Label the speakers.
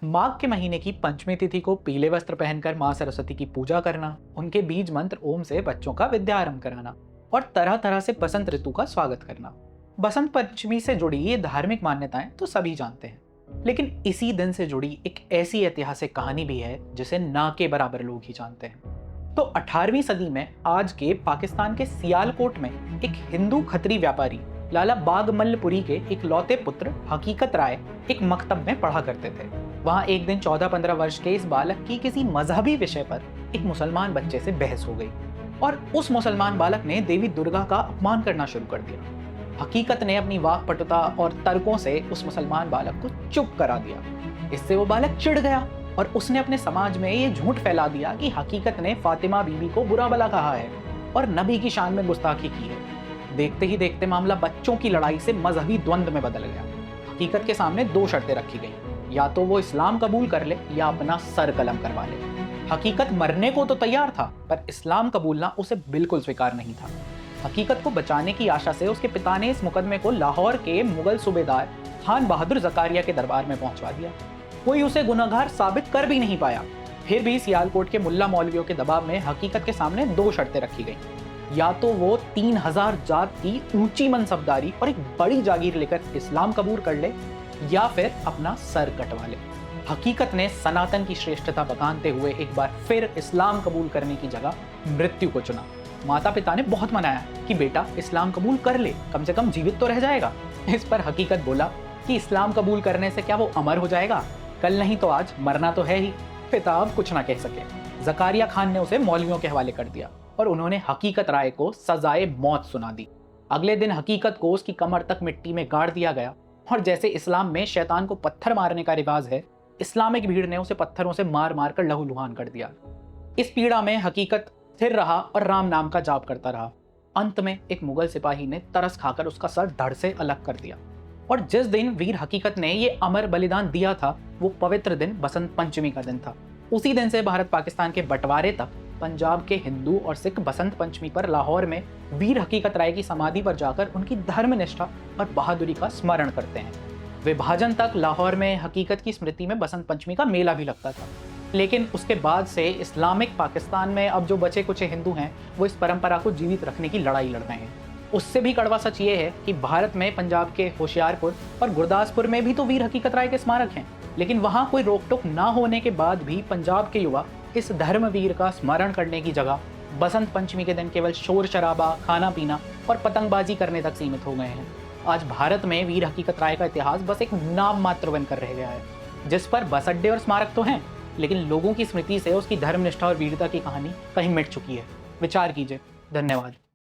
Speaker 1: माघ के महीने की पंचमी तिथि को पीले वस्त्र पहनकर मां सरस्वती की पूजा करना, उनके बीज मंत्र ओम से बच्चों का विद्यारंभ कराना और तरह तरह से बसंत ऋतु का स्वागत करना। बसंत पंचमी से जुड़ी ये धार्मिक मान्यताएं तो सभी जानते हैं, लेकिन इसी दिन से जुड़ी एक ऐसी ऐतिहासिक कहानी भी है जिसे ना के बराबर लोग ही जानते हैं। तो 18वीं सदी में आज के पाकिस्तान के सियालकोट में एक हिंदू खत्री व्यापारी लाला बागमल्लपुरी के एक लौते पुत्र हकीकत राय एक मकतब में पढ़ा करते थे। वहां एक दिन 14-15 वर्ष के इस बालक की किसी मजहबी विषय पर एक मुसलमान बच्चे से बहस हो गई और उस मुसलमान बालक ने देवी दुर्गा का अपमान करना शुरू कर दिया। हकीकत ने अपनी वाकपटुता और तर्कों से उस मुसलमान बालक को चुप करा दिया। इससे वो बालक चिढ़ गया और उसने अपने समाज में ये झूठ फैला दिया कि हकीकत ने फातिमा बीबी को बुरा भला कहा है और नबी की शान में गुस्ताखी की है। देखते ही देखते मामला बच्चों की लड़ाई से मजहबी द्वंद्व में बदल गया। हकीकत के सामने दो शर्तें रखी गई, या तो वो इस्लाम कबूल कर ले या अपना सर कलम करवा ले। हकीकत मरने को तो तैयार था, पर इस्लाम कबूलना उसे बिल्कुल स्वीकार नहीं था। हकीकत को बचाने की आशा से उसके पिता ने इस मुकदमे को लाहौर के मुगल सूबेदार खान बहादुर जकारिया के दरबार में पहुंचवा दिया। कोई उसे गुनहगार साबित कर भी नहीं पाया। फिर भी सियालकोट के मुल्ला मौलवियों के दबाव में हकीकत के सामने दो शर्तें रखी गई, या तो वो 3000 जात की ऊंची मनसबदारी और एक बड़ी जागीर लेकर इस्लाम कबूल कर ले, या फिर अपना सर कटवा ले। हकीकत ने सनातन की श्रेष्ठता बखानते हुए एक बार फिर इस्लाम कबूल करने की जगह मृत्यु को चुना। माता पिता ने बहुत मनाया कि बेटा इस्लाम कबूल कर ले, कम से कम जीवित तो रह जाएगा। इस पर हकीकत बोला कि इस्लाम कबूल करने से क्या वो अमर हो जाएगा, कल नहीं तो आज मरना तो है ही। पिता अब कुछ ना कह सके। जकारिया खान ने उसे मौलवियों के हवाले कर दिया और उन्होंने हकीकत राय को सजाए मौत सुना दी। अगले दिन हकीकत को उसकी कमर तक मिट्टी में गाड़ दिया गया और जैसे इस्लाम में शैतान को पत्थर मारने का रिवाज है, इस्लामिक भीड़ ने उसे पत्थरों से मार मार कर लहूलुहान कर दिया। इस पीड़ा में हकीकत स्थिर रहा और राम नाम का जाप करता रहा। अंत में एक मुगल सिपाही ने तरस खाकर उसका सर धड़ से अलग कर दिया। और जिस दिन वीर हकीकत ने ये अमर बलिदान दिया था, वो पवित्र दिन बसंत पंचमी का दिन था। उसी दिन से भारत पाकिस्तान के बंटवारे तक पंजाब के हिंदू और सिख बसंत पंचमी पर लाहौर में वीर हकीकत राय की समाधि पर जाकर उनकी धर्मनिष्ठा और बहादुरी का स्मरण करते हैं। विभाजन तक लाहौर में हकीकत की स्मृति में बसंत पंचमी का मेला भी लगता था, लेकिन उसके बाद से इस्लामिक पाकिस्तान में अब जो बचे कुछ हिंदू हैं वो इस परंपरा को जीवित रखने की लड़ाई लड़ रहे हैं। उससे भी कड़वा सच ये है कि भारत में पंजाब के होशियारपुर और गुरदासपुर में भी तो वीर हकीकत राय के स्मारक हैं, लेकिन वहाँ कोई रोक टोक ना होने के बाद भी पंजाब के युवा इस धर्मवीर का स्मरण करने की जगह बसंत पंचमी के दिन केवल शोर शराबा, खाना पीना और पतंगबाजी करने तक सीमित हो गए हैं। आज भारत में वीर हकीकत राय का इतिहास बस एक नाम मात्र बनकर रह गया है, जिस पर बस अड्डे और स्मारक तो हैं, लेकिन लोगों की स्मृति से उसकी धर्मनिष्ठा और वीरता की कहानी कहीं मिट चुकी है। विचार कीजिए। धन्यवाद।